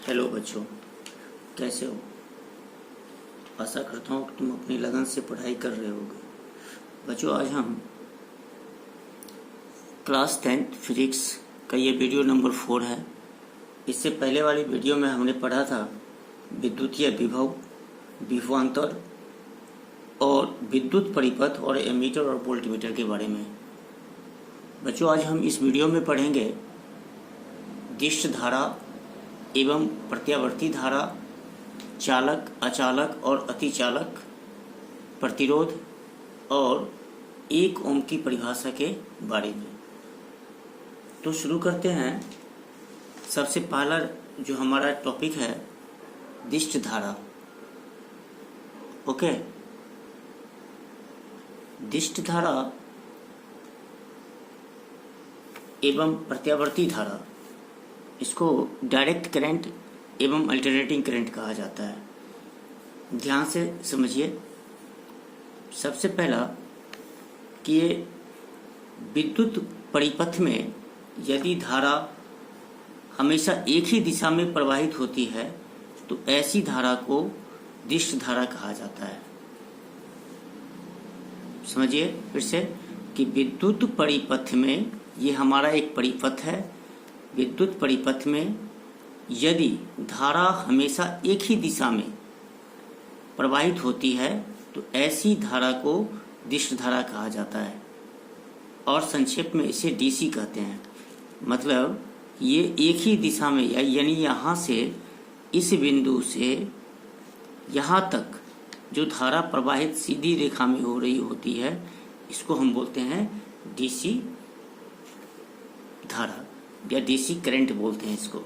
Hello बच्चों, कैसे हो? आशा करता हूँ कि तुम अपनी लगन से पढ़ाई कर रहे होगे। बच्चों, आज हम क्लास 10th फिजिक्स का ये वीडियो नंबर 4 है। इससे पहले वाली वीडियो में हमने पढ़ा था विद्युतीय विभव, विभवांतर और विद्युत परिपथ और एमीटर और वोल्टमीटर के बारे में। बच्चों, आज हम इस वीडियो में पढ़ेंगे दिष्ट धारा एवं प्रत्यावर्ती धारा, चालक, अचालक और अतिचालक, प्रतिरोध और 1 ओम की परिभाषा के बारे में। तो शुरू करते हैं। सबसे पहला जो हमारा टॉपिक है दिष्ट धारा। ओके, दिष्ट धारा एवं प्रत्यावर्ती धारा, इसको डायरेक्ट करंट एवं अल्टरनेटिंग करंट कहा जाता है। ध्यान से समझिए। सबसे पहला कि ये विद्युत परिपथ में यदि धारा हमेशा एक ही दिशा में प्रवाहित होती है तो ऐसी धारा को दिष्ट धारा कहा जाता है। समझिए फिर से कि विद्युत परिपथ में, ये हमारा एक परिपथ है, विद्युत परिपथ में यदि धारा हमेशा एक ही दिशा में प्रवाहित होती है तो ऐसी धारा को दिष्ट धारा कहा जाता है, और संक्षेप में इसे डीसी कहते हैं। मतलब ये एक ही दिशा में, यानी यहाँ से, इस बिंदु से यहाँ तक जो धारा प्रवाहित सीधी रेखा में हो रही होती है, इसको हम बोलते हैं डीसी धारा या डीसी करंट बोलते हैं इसको।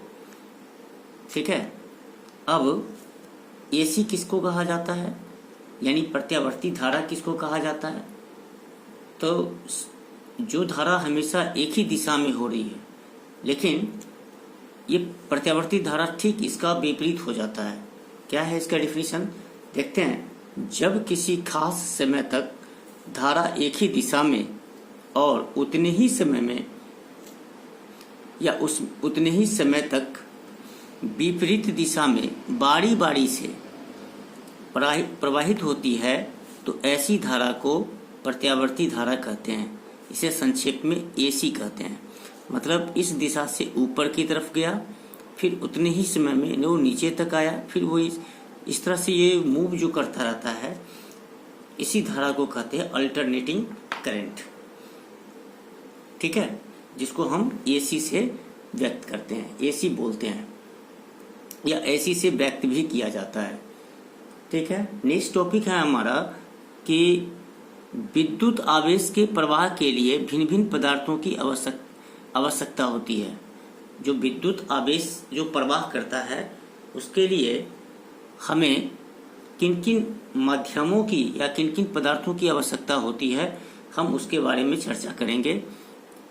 ठीक है। अब एसी किसको कहा जाता है, यानी प्रत्यावर्ती धारा किसको कहा जाता है? तो जो धारा हमेशा एक ही दिशा में हो रही है, लेकिन ये प्रत्यावर्ती धारा ठीक इसका विपरीत हो जाता है। क्या है इसका डिफिनीशन? देखते हैं। जब किसी खास समय तक धारा एक ही दिशा में और उतने ही समय में या उतने ही समय तक विपरीत दिशा में बारी बारी से प्रवाहित होती है तो ऐसी धारा को प्रत्यावर्ती धारा कहते हैं। इसे संक्षेप में एसी कहते हैं। मतलब इस दिशा से ऊपर की तरफ गया, फिर उतने ही समय में वो नीचे तक आया, फिर वो इस तरह से ये मूव जो करता रहता है, इसी धारा को कहते हैं अल्टरनेटिंग करंट। ठीक है, जिसको हम एसी से व्यक्त करते हैं, एसी बोलते हैं, या एसी से व्यक्त भी किया जाता है। ठीक है। नेक्स्ट टॉपिक है हमारा कि विद्युत आवेश के प्रवाह के लिए भिन्न भिन्न पदार्थों की आवश्यकता होती है। जो विद्युत आवेश जो प्रवाह करता है, उसके लिए हमें किन किन माध्यमों की या किन किन पदार्थों की आवश्यकता होती है, हम उसके बारे में चर्चा करेंगे।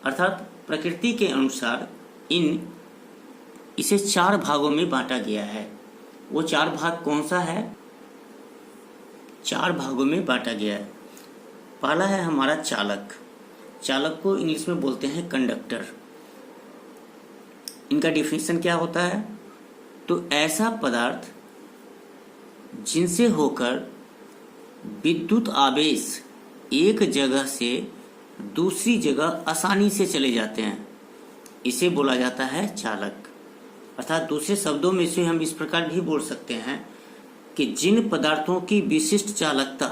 अर्थात प्रकृति के अनुसार इसे 4 भागों में बांटा गया है। वो 4 भाग कौन सा है? 4 भागों में बांटा गया है। पहला है हमारा चालक। चालक को इंग्लिश में बोलते हैं कंडक्टर। इनका डिफिनीशन क्या होता है? तो ऐसा पदार्थ जिनसे होकर विद्युत आवेश एक जगह से दूसरी जगह आसानी से चले जाते हैं, इसे बोला जाता है चालक। अर्थात दूसरे शब्दों में इसे हम इस प्रकार भी बोल सकते हैं कि जिन पदार्थों की विशिष्ट चालकता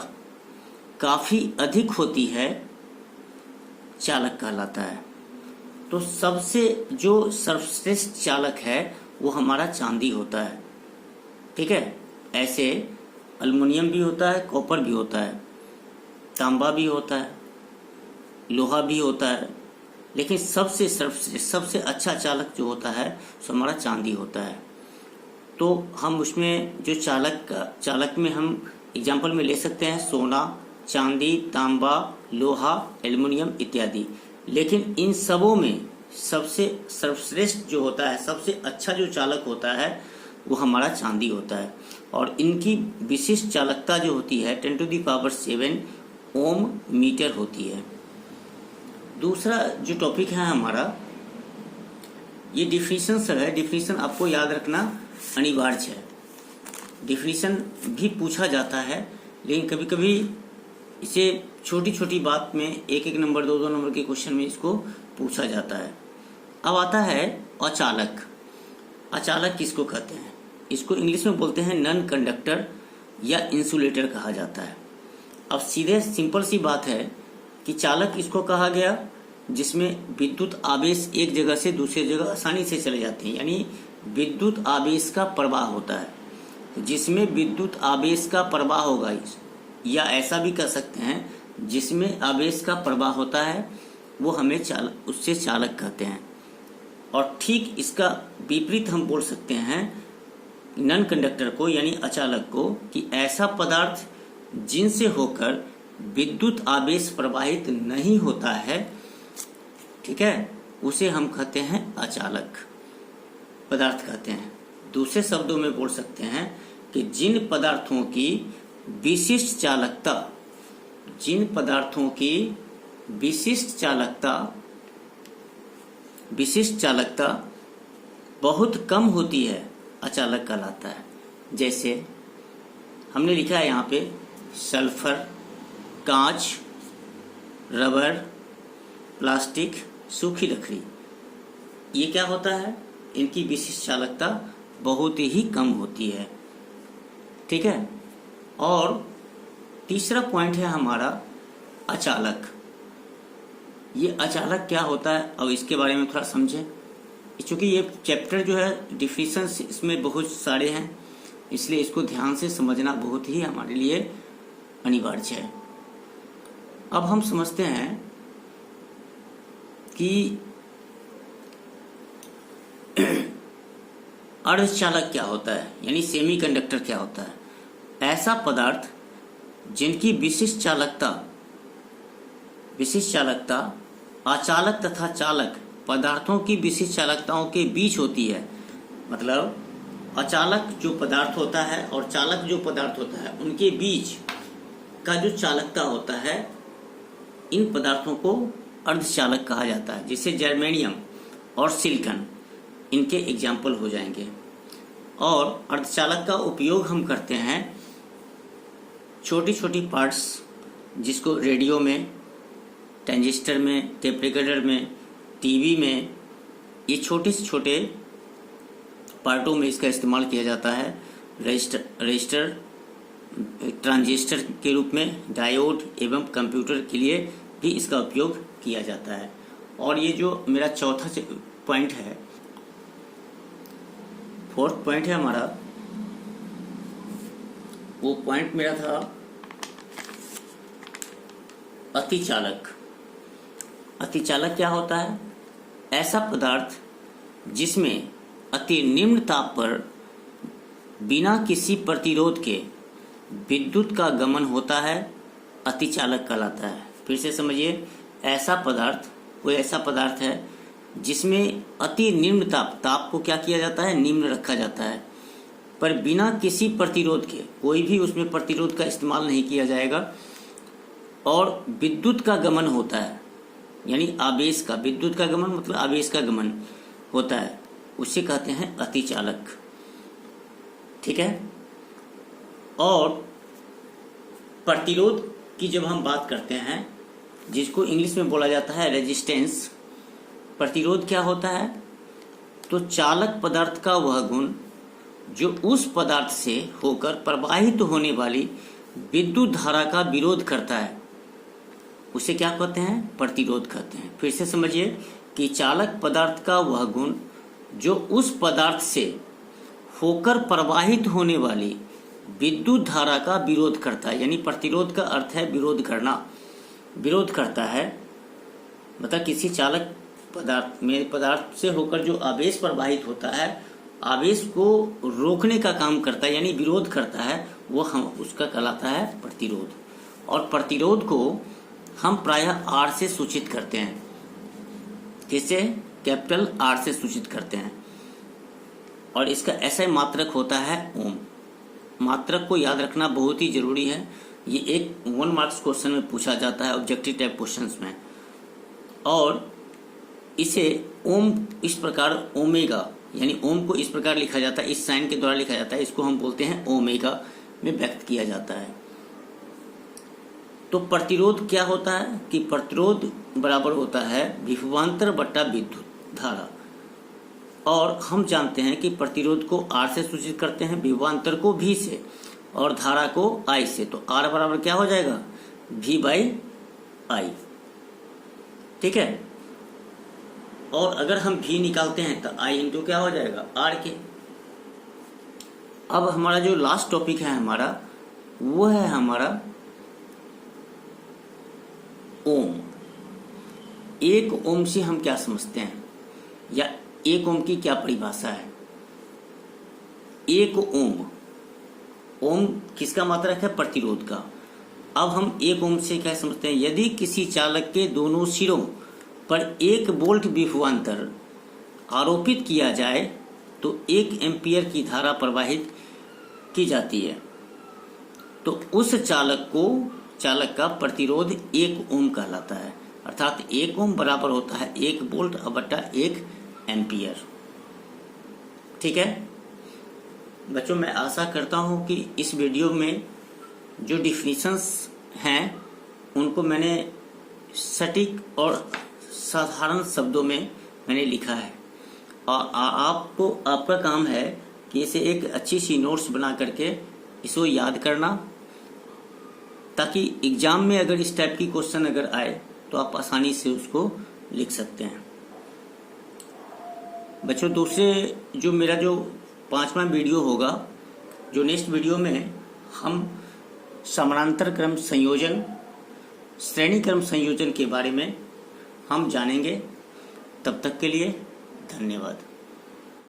काफी अधिक होती है, चालक कहलाता है। तो सबसे जो सर्वश्रेष्ठ चालक है वो हमारा चांदी होता है। ठीक है। ऐसे एल्युमिनियम भी होता है, कॉपर भी होता है, तांबा भी होता है, लोहा भी होता है, लेकिन सबसे अच्छा चालक जो होता है सो हमारा चांदी होता है। तो हम उसमें जो चालक में हम एग्जाम्पल में ले सकते हैं सोना, चांदी, तांबा, लोहा, एल्युमिनियम इत्यादि। लेकिन इन सबों में सबसे सर्वश्रेष्ठ जो होता है, सबसे अच्छा जो चालक होता है वो हमारा चांदी होता है। और इनकी विशिष्ट चालकता जो होती है 10⁷ ओम मीटर होती है। दूसरा जो टॉपिक है हमारा, ये डिफिनीशन है। डिफिनीशन आपको याद रखना अनिवार्य है। डिफिनीशन भी पूछा जाता है, लेकिन कभी कभी इसे छोटी छोटी बात में एक एक नंबर दो दो नंबर के क्वेश्चन में इसको पूछा जाता है। अब आता है अचालक। अचालक किसको कहते हैं? इसको इंग्लिश में बोलते हैं नॉन कंडक्टर या इंसुलेटर कहा जाता है। अब सीधे सिंपल सी बात है कि चालक इसको कहा गया जिसमें विद्युत आवेश एक जगह से दूसरी जगह आसानी से चले जाते हैं, यानी विद्युत आवेश का प्रवाह होता है। जिसमें विद्युत आवेश का प्रवाह होगा, या ऐसा भी कह सकते हैं जिसमें आवेश का प्रवाह होता है, वो हमें उससे चालक कहते हैं। और ठीक इसका विपरीत हम बोल सकते हैं नॉन कंडक्टर को यानी अचालक को, कि ऐसा पदार्थ जिनसे होकर विद्युत आवेश प्रवाहित नहीं होता है, ठीक है, उसे हम कहते हैं अचालक पदार्थ कहते हैं। दूसरे शब्दों में बोल सकते हैं कि जिन पदार्थों की विशिष्ट चालकता, जिन पदार्थों की विशिष्ट चालकता बहुत कम होती है, अचालक कहलाता है। जैसे हमने लिखा है यहाँ पे सल्फर, कांच, रबर, प्लास्टिक, सूखी लकड़ी। ये क्या होता है? इनकी विशिष्ट चालकता बहुत ही कम होती है, ठीक है। और तीसरा पॉइंट है हमारा अचालक। ये अचालक क्या होता है, अब इसके बारे में थोड़ा समझें। चूंकि ये चैप्टर जो है डिफिनीशंस इसमें बहुत सारे हैं, इसलिए इसको ध्यान से समझना बहुत ही हमारे लिए अनिवार्य है। अब हम समझते हैं कि अर्धचालक क्या होता है, यानी सेमीकंडक्टर क्या होता है। ऐसा पदार्थ जिनकी विशिष्ट चालकता अचालक तथा चालक पदार्थों की विशिष्ट चालकताओं के बीच होती है। मतलब अचालक जो पदार्थ होता है और चालक जो पदार्थ होता है, उनके बीच का जो चालकता होता है, इन पदार्थों को अर्धचालक कहा जाता है। जिससे जर्मेनियम और सिलिकॉन इनके एग्जाम्पल हो जाएंगे। और अर्धचालक का उपयोग हम करते हैं छोटी छोटी पार्ट्स, जिसको रेडियो में, ट्रांजिस्टर में, टेप रिकॉर्डर में, टीवी में, ये छोटे से छोटे पार्टों में इसका इस्तेमाल किया जाता है। रजिस्टर, ट्रांजिस्टर के रूप में, डायोड एवं कंप्यूटर के लिए भी इसका उपयोग किया जाता है। और ये जो मेरा चौथा पॉइंट है, फोर्थ पॉइंट है हमारा, वो पॉइंट मेरा था अतिचालक। अतिचालक क्या होता है? ऐसा पदार्थ जिसमें अति निम्न ताप पर बिना किसी प्रतिरोध के विद्युत का गमन होता है, अतिचालक कहलाता है। फिर से समझिए, ऐसा पदार्थ कोई ऐसा पदार्थ है जिसमें अति निम्न ताप को क्या किया जाता है? निम्न रखा जाता है, पर बिना किसी प्रतिरोध के, कोई भी उसमें प्रतिरोध का इस्तेमाल नहीं किया जाएगा, और विद्युत का गमन होता है, यानी आवेश का, विद्युत का गमन मतलब आवेश का गमन होता है, उसे कहते हैं अतिचालक, ठीक है। और प्रतिरोध की जब हम बात करते हैं, जिसको इंग्लिश में बोला जाता है रेजिस्टेंस, प्रतिरोध क्या होता है? तो चालक पदार्थ का वह गुण जो उस पदार्थ से होकर प्रवाहित होने वाली विद्युत धारा का विरोध करता है, उसे क्या कहते हैं? प्रतिरोध कहते हैं। फिर से समझिए कि चालक पदार्थ का वह गुण जो उस पदार्थ से होकर प्रवाहित होने वाली विद्युत धारा का विरोध करता है, यानी प्रतिरोध का अर्थ है विरोध करना, विरोध करता है। मतलब किसी चालक पदार्थ से होकर जो आवेश प्रवाहित होता है, आवेश को रोकने का काम करता है, यानी विरोध करता है, वो हम उसका कहलाता है प्रतिरोध। और प्रतिरोध को हम प्रायः आर से सूचित करते हैं। किससे? कैपिटल आर से सूचित करते हैं। और इसका ऐसा मात्रक होता है ओम। मात्रक को याद रखना बहुत ही जरूरी है। ये एक 1 मार्क्स क्वेश्चन में पूछा जाता है, ऑब्जेक्टिव टाइप क्वेश्चंस में। और इसे ओम, इस प्रकार ओमेगा यानी ओम को इस प्रकार लिखा जाता है, इस साइन के द्वारा लिखा जाता है, इसको हम बोलते हैं ओमेगा में व्यक्त किया जाता है। तो प्रतिरोध क्या होता है कि प्रतिरोध बराबर होता है विभवांतर बट्टा विद्युत धारा, और हम जानते हैं कि प्रतिरोध को R से सूचित करते हैं, विभवांतर को V से और धारा को I से। तो R बराबर क्या हो जाएगा, V बाई I। ठीक है, और अगर हम V निकालते हैं तो I इंटू क्या हो जाएगा, R के। अब हमारा जो लास्ट टॉपिक है हमारा, वो है हमारा ओम। एक ओम से हम क्या समझते हैं, या एक ओम की क्या परिभाषा है। एक ओम, ओम किसका मात्रक है, प्रतिरोध का। अब हम एक ओम से क्या समझते हैं, यदि किसी चालक के दोनों सिरों पर 1 वोल्ट विभवांतर आरोपित किया जाए तो 1 एम्पियर की धारा प्रवाहित की जाती है, तो उस चालक का प्रतिरोध 1 ओम कहलाता है। अर्थात 1 ओम बराबर होता है 1 वोल्ट बटा 1 एम्पियर। ठीक है बच्चों, मैं आशा करता हूं कि इस वीडियो में जो डिफिनीशंस हैं उनको मैंने सटीक और साधारण शब्दों में मैंने लिखा है, और आपको आपका काम है कि इसे एक अच्छी सी नोट्स बना करके इसको याद करना, ताकि एग्जाम में अगर इस टाइप की क्वेश्चन अगर आए तो आप आसानी से उसको लिख सकते हैं। बच्चों, दूसरे जो मेरा जो 5वां वीडियो होगा, जो नेक्स्ट वीडियो में हम समानांतर क्रम संयोजन, श्रेणी क्रम संयोजन के बारे में हम जानेंगे। तब तक के लिए धन्यवाद।